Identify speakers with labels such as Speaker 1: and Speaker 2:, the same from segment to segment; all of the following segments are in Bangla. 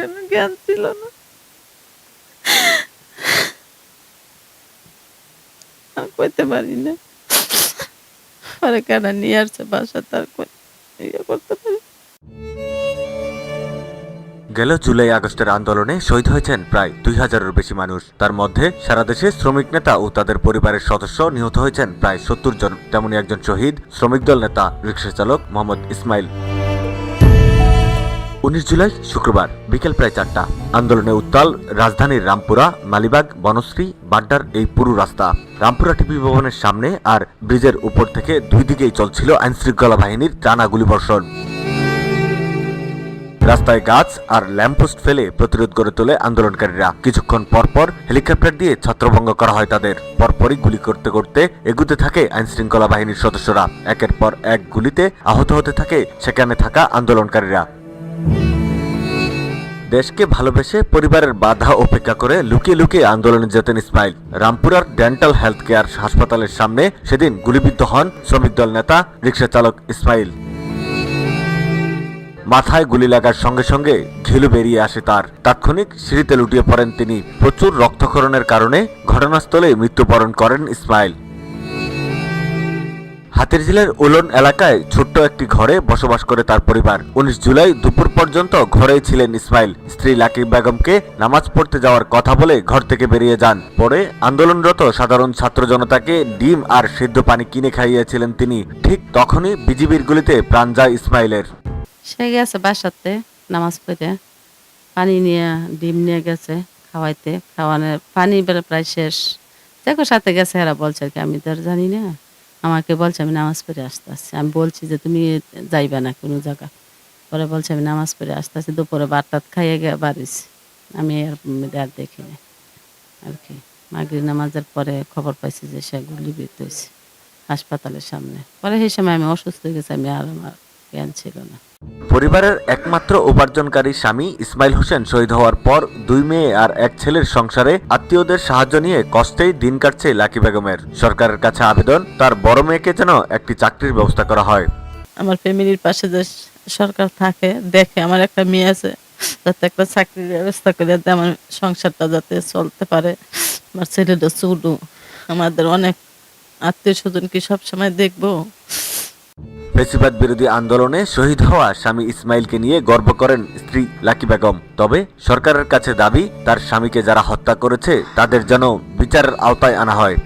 Speaker 1: কোনো জ্ঞান ছিল না। আমি কইতে পারি না। পরে কারা নিয়ে আসছে বাসা তার ইয়ে করতে পারি।
Speaker 2: গেল জুলাই আগস্টের আন্দোলনে শহীদ হয়েছেন প্রায় ২,০০০-এর বেশি মানুষ। তার মধ্যে সারা দেশে শ্রমিক নেতা ও তাদের পরিবারের সদস্য নিহত হয়েছেন প্রায় ৭০ জন। তেমনি একজন শহীদ শ্রমিক দল নেতা রিকশা চালক মোহাম্মদ ইসমাইল। ১৯ জুলাই শুক্রবার বিকেল প্রায় ৪টা। আন্দোলনে উত্তাল রাজধানীর রামপুরা, মালিবাগ, বনশ্রী, বাড্ডার এই পুরো রাস্তা। রামপুরা টিভি ভবনের সামনে আর ব্রিজের উপর থেকে দুই দিকেই চলছিল আইনশৃঙ্খলা বাহিনীর টানা গুলিবর্ষণ। রাস্তায় গাছ আর ল্যাম্পপোস্ট ফেলে প্রতিরোধ গড়ে তোলে আন্দোলনকারীরা। কিছুক্ষণ পরপর হেলিকপ্টার দিয়ে ছত্রভঙ্গ করা হয় তাদের। পরপরই গুলি করতে করতে এগুতে থাকে আইনশৃঙ্খলা বাহিনীর সদস্যরা। একের পর এক গুলিতে আহত হতে থাকে সেখানে থাকা আন্দোলনকারীরা। দেশকে ভালোবেসে পরিবারের বাধা উপেক্ষা করে লুকিয়ে লুকিয়ে আন্দোলনে যেতেন ইসমাইল। রামপুরার ডেন্টাল হেলথ কেয়ার হাসপাতালের সামনে সেদিন গুলিবিদ্ধ হন শ্রমিক দল নেতা রিকশা চালক ইসমাইল। মাথায় গুলি লাগার সঙ্গে সঙ্গে ঘিলু বেরিয়ে আসে তার। তাৎক্ষণিক সিঁড়িতে লুটিয়ে পড়েন তিনি। প্রচুর রক্তক্ষরণের কারণে ঘটনাস্থলে মৃত্যুবরণ করেন ইসমাইল। হাতিরঝিলের উলন এলাকায় ছোট্ট একটি ঘরে বসবাস করে তার পরিবার। ১৯ জুলাই দুপুর পর্যন্ত ঘরেই ছিলেন ইসমাইল। স্ত্রী লাকি বেগমকে নামাজ পড়তে যাওয়ার কথা বলে ঘর থেকে বেরিয়ে যান। পরে আন্দোলনরত সাধারণ ছাত্র জনতাকে ডিম আর সিদ্ধ পানি কিনে খাইয়েছিলেন তিনি। ঠিক তখনই বিজিবির গুলিতে প্রাণ যায় ইসমাইলের।
Speaker 1: সে গেছে বাসাতে নামাজ পড়ে, পানি নিয়ে ডিম নিয়ে গেছে খাওয়াইতে। খাওয়ানোর পানি প্রায় শেষ। দেখো সাথে গেছে, এরা বলছে আর কি, আমি তো আর জানি না। আমাকে বলছে আমি নামাজ পড়ে আসতে আসছি। আমি বলছি যে তুমি যাইবা না কোনো জায়গা। পরে বলছে আমি নামাজ পড়ে আসতে আসছি। দুপুরে ভাত টাত খাইয়ে গিয়ে বাড়িছি। আমি আর দেখিনি আর কি। মাগরিব নামাজের পরে খবর পাইছি যে সে গুলিবিদ্ধ হয়েছে হাসপাতালের সামনে। পরে সেই সময় আমি অসুস্থ হয়ে গেছি, আমার জ্ঞান ছিল না।
Speaker 2: পরিবারের একমাত্র উপার্জনকারী স্বামী ইসমাইল হোসেন শহীদ হওয়ার পর ২ মেয়ে আর ১ ছেলের সংসারে আত্মীয়দের সাহায্য নিয়ে কষ্টেই দিন কাটছে লাকি বেগমের। সরকারের কাছে আবেদন, তার বড় মেয়েকে যেন একটি চাকরির ব্যবস্থা করা হয়।
Speaker 1: আমার ফ্যামিলির পাশে যে সরকার থাকে, দেখে আমার একটা মেয়ে আছে, যাতে একটা চাকরির ব্যবস্থা করে যাতে আমার সংসারটা যাতে চলতে পারে। আমার ছেলেটা ছোট, আমাদের অনেক আত্মীয় স্বজন কি সবসময় দেখবো।
Speaker 2: ফেসিবাদ বিরোধী আন্দোলনে শহীদ হওয়া স্বামী ইসমাইলকে নিয়ে গর্ব করেন স্ত্রী লাকি বেগম। তবে সরকারের কাছে দাবি, তার স্বামীকে যারা হত্যা করেছে তাদের যেন বিচারের আওতায় আনা হয়।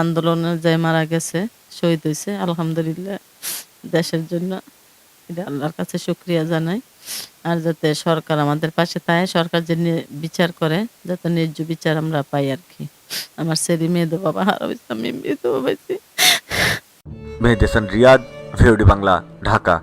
Speaker 1: আন্দোলনে যে মারা গেছে, শহীদ হয়েছে, আলহামদুলিল্লাহ দেশের জন্য, এটা আল্লাহর কাছে শুকরিয়া জানাই। আর যাতে সরকার আমাদের পাশে থাকে, সরকার যে বিচার করে, যাতে ন্যায্য বিচার আমরা পাই আর কি। আমার ছেলে মেয়েদের বাবা হারাইছে, আমি বিধবা হয়েছি।
Speaker 2: মেহেদি হাসান রিয়াদ, ভিওডি বাংলা, ঢাকা।